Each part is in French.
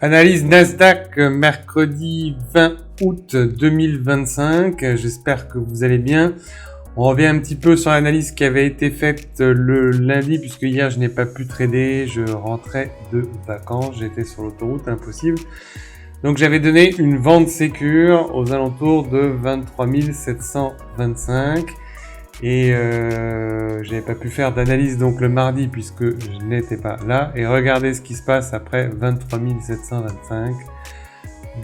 Analyse Nasdaq mercredi 20 août 2025. J'espère que vous allez bien. On revient un petit peu sur l'analyse qui avait été faite le lundi, puisque hier je n'ai pas pu trader. Je rentrais de vacances, j'étais sur l'autoroute, impossible. Donc j'avais donné une vente sécure aux alentours de 23 725. Et j'avais pas pu faire d'analyse donc le mardi puisque je n'étais pas là. Et regardez ce qui se passe après 23 725.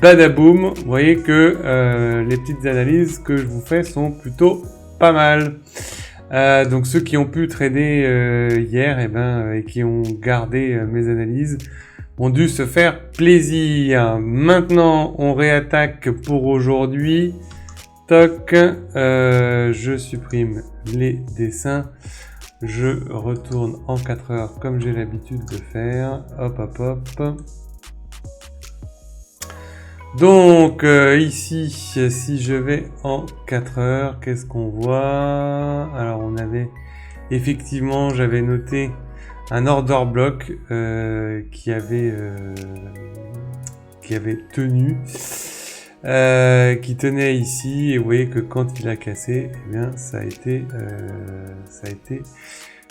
Badaboum, vous voyez que les petites analyses que je vous fais sont plutôt pas mal. Donc ceux qui ont pu trader hier et qui ont gardé mes analyses ont dû se faire plaisir. Maintenant on réattaque pour aujourd'hui. Toc, je supprime les dessins, je retourne en 4 heures comme j'ai l'habitude de faire, hop hop hop. Donc ici, si je vais en 4 heures, qu'est-ce qu'on voit? Alors on avait, effectivement, j'avais noté un order block qui avait tenu. Qui tenait ici, et vous voyez que quand il a cassé, eh bien ça a été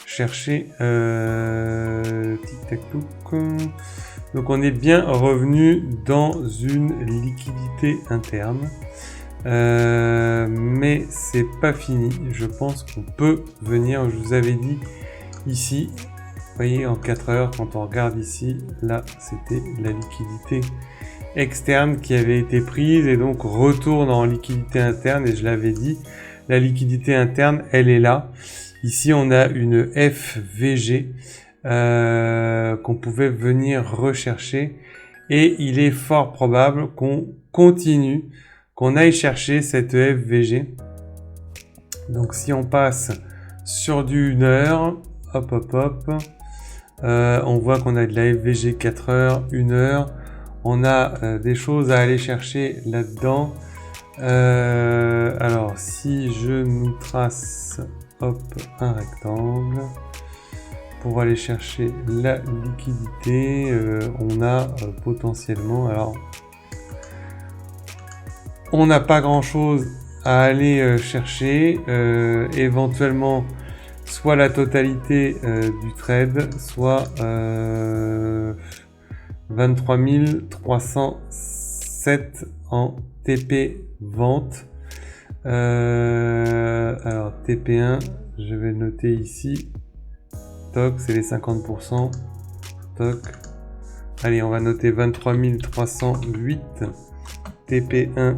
cherché tic tac touc. Donc on est bien revenu dans une liquidité interne, mais c'est pas fini. Je pense qu'on peut venir, je vous avais dit ici, vous voyez en 4 heures, quand on regarde ici, là c'était la liquidité externe qui avait été prise et donc retourne en liquidité interne, et je l'avais dit, la liquidité interne elle est là. Ici on a une FVG qu'on pouvait venir rechercher, et il est fort probable qu'on continue, qu'on aille chercher cette FVG. Donc si on passe sur du 1 heure, hop hop hop, on voit qu'on a de la FVG 4 heures, 1 heure. On a des choses à aller chercher là-dedans. Alors, si je nous trace hop, un rectangle pour aller chercher la liquidité, on a potentiellement... Alors, on n'a pas grand-chose à aller chercher. Éventuellement, soit la totalité du trade, soit... 23 307 en TP vente. Alors TP1, je vais noter ici. Toc, c'est les 50%. Toc. Allez, on va noter 23 308 TP1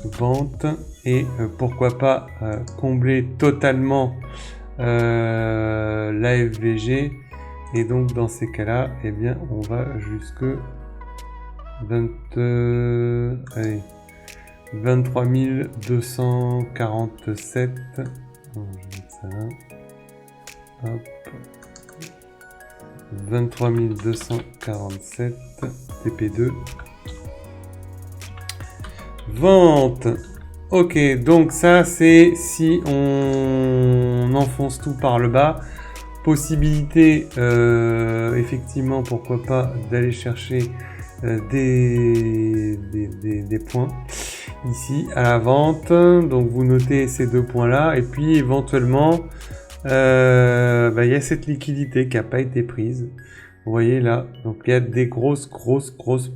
vente. Et pourquoi pas combler totalement la FVG. Et donc dans ces cas-là, eh bien on va jusque 23 247. Je vais mettre ça là. Hop. 23 247 TP2. Vente. Ok, donc ça c'est si on enfonce tout par le bas. Possibilité, effectivement, pourquoi pas, d'aller chercher des points ici à la vente. Donc vous notez ces deux points là, et puis éventuellement il y a cette liquidité qui n'a pas été prise, vous voyez là. Donc il y a des grosses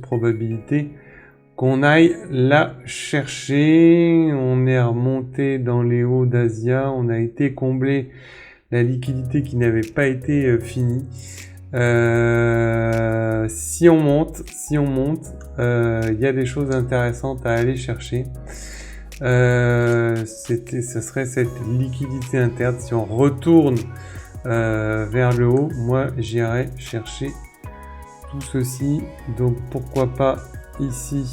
probabilités qu'on aille la chercher. On est remonté dans les hauts d'Asia, on a été comblé la liquidité qui n'avait pas été finie. Si on monte, il y a des choses intéressantes à aller chercher. Ça serait cette liquidité interne. Si on retourne vers le haut, moi j'irai chercher tout ceci. Donc pourquoi pas ici.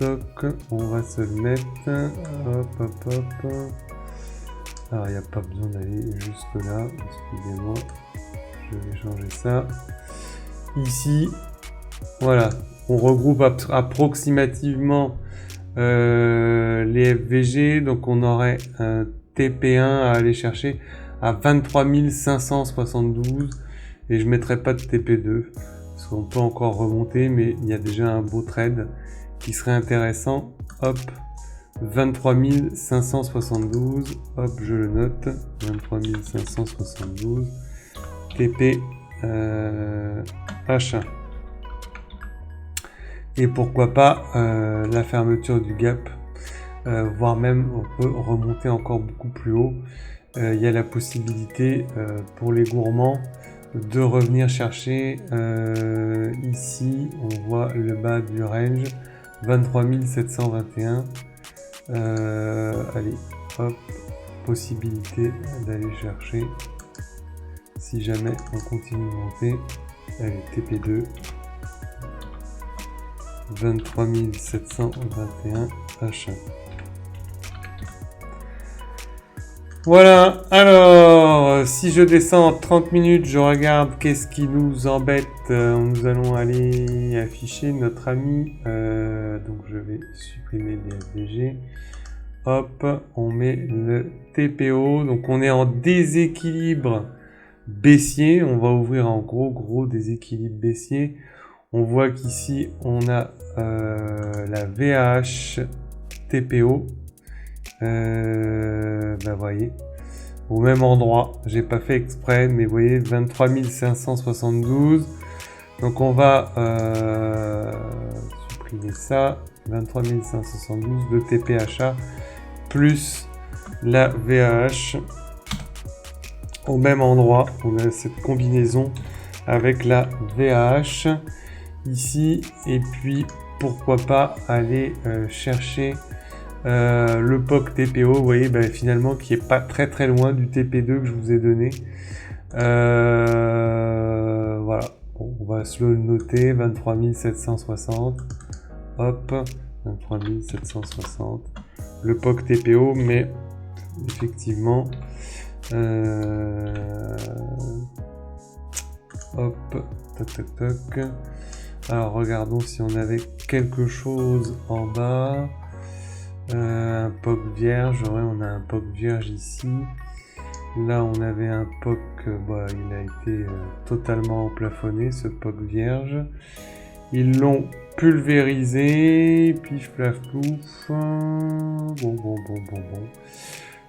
Toc, on va se le mettre. Hop hop hop. Alors il n'y a pas besoin d'aller jusque là, excusez-moi, je vais changer ça. Ici, voilà, on regroupe approximativement les FVG, donc on aurait un TP1 à aller chercher à 23 572 Et je mettrai pas de TP2, parce qu'on peut encore remonter, mais il y a déjà un beau trade qui serait intéressant. Hop, 23 572, hop, je le note, 23 572, TP H1. Et pourquoi pas la fermeture du gap, voire même on peut remonter encore beaucoup plus haut. Il y a la possibilité pour les gourmands de revenir chercher ici, on voit le bas du range, 23 721. Allez, hop, possibilité d'aller chercher si jamais on continue de monter. Allez, TP2, 23 721 H1. Voilà, alors, si je descends en 30 minutes, je regarde qu'est-ce qui nous embête. Nous allons aller afficher notre ami. Donc, je vais supprimer les SVG. Hop, on met le TPO. Donc, on est en déséquilibre baissier. On va ouvrir en gros déséquilibre baissier. On voit qu'ici, on a la VAH TPO. Vous voyez, au même endroit, j'ai pas fait exprès, mais vous voyez, 23 572. Donc on va supprimer ça, 23 572 de TPHA plus la VAH au même endroit. On a cette combinaison avec la VAH ici, et puis pourquoi pas aller chercher le POC TPO, vous voyez, finalement qui est pas très loin du TP2 que je vous ai donné. Voilà, bon, on va se le noter, 23 760, hop, 23 760, le POC TPO, mais effectivement, hop, toc. Alors regardons si on avait quelque chose en bas. Un POC vierge, ouais, on a un POC vierge ici. Là, on avait un POC, il a été totalement plafonné, ce POC vierge. Ils l'ont pulvérisé, pif, plaf, plouf. Bon.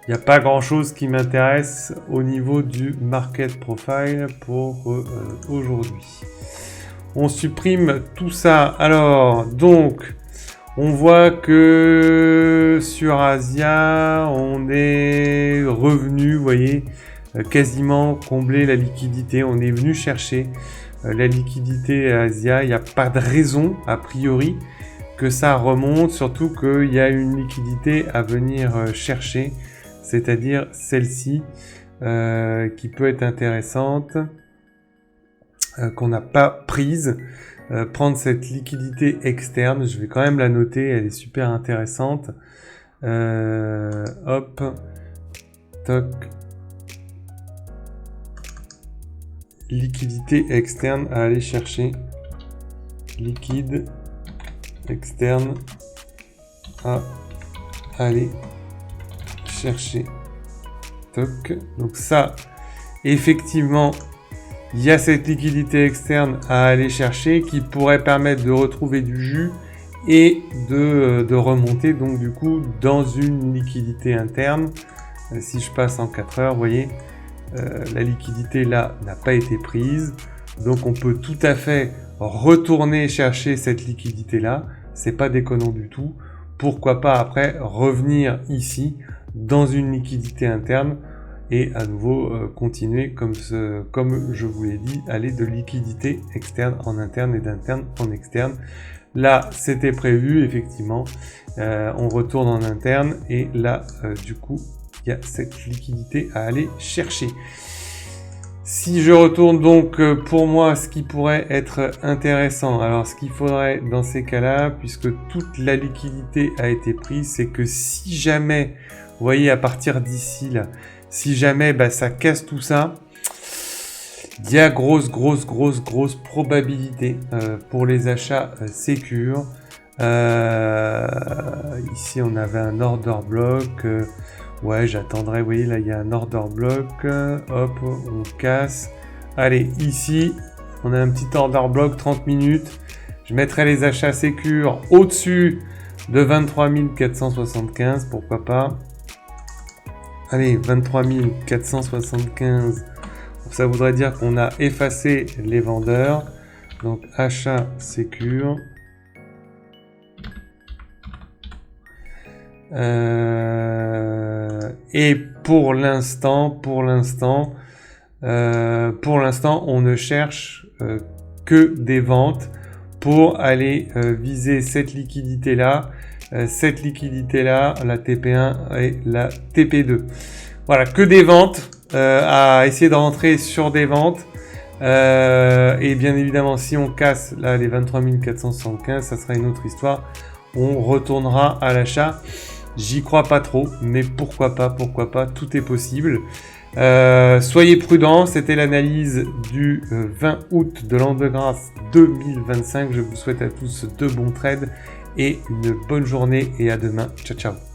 Il n'y a pas grand chose qui m'intéresse au niveau du market profile pour aujourd'hui. On supprime tout ça. Alors, donc, on voit que sur Asia, on est revenu, vous voyez, quasiment combler la liquidité. On est venu chercher la liquidité à Asia. Il n'y a pas de raison, a priori, que ça remonte, surtout qu'il y a une liquidité à venir chercher, c'est-à-dire celle-ci, qui peut être intéressante, qu'on n'a pas prise. Prendre cette liquidité externe, je vais quand même la noter, elle est super intéressante. Hop, toc, liquidité externe à aller chercher, liquide externe à aller chercher, toc. Donc ça, effectivement, il y a cette liquidité externe à aller chercher qui pourrait permettre de retrouver du jus et de remonter donc du coup dans une liquidité interne. Si je passe en 4 heures, vous voyez, la liquidité là n'a pas été prise. Donc on peut tout à fait retourner chercher cette liquidité là. C'est pas déconnant du tout. Pourquoi pas après revenir ici dans une liquidité interne et à nouveau continuer comme je vous l'ai dit, aller de liquidité externe en interne et d'interne en externe. Là, c'était prévu, effectivement. On retourne en interne et là, du coup, il y a cette liquidité à aller chercher. Si je retourne donc, pour moi, ce qui pourrait être intéressant, alors ce qu'il faudrait dans ces cas-là, puisque toute la liquidité a été prise, c'est que si jamais, vous voyez, à partir d'ici, là, si jamais ça casse tout ça, il y a grosse probabilité pour les achats sécures. Ici, on avait un order block. Ouais, j'attendrai. Vous voyez, là, il y a un order block. Hop, on casse. Allez, ici, on a un petit order block, 30 minutes. Je mettrai les achats sécures au-dessus de 23 475, pourquoi pas. Allez, 23 475. Ça voudrait dire qu'on a effacé les vendeurs. Donc, achat sécure. Et pour l'instant, on ne cherche que des ventes pour aller viser cette liquidité-là, la TP1 et la TP2. Voilà, que des ventes, à essayer de rentrer sur des ventes. Et bien évidemment, si on casse là les 23 475, ça sera une autre histoire. On retournera à l'achat. J'y crois pas trop, mais pourquoi pas, tout est possible. Soyez prudents, c'était l'analyse du 20 août de l'an de grâce 2025. Je vous souhaite à tous de bons trades et une bonne journée et à demain. Ciao, ciao.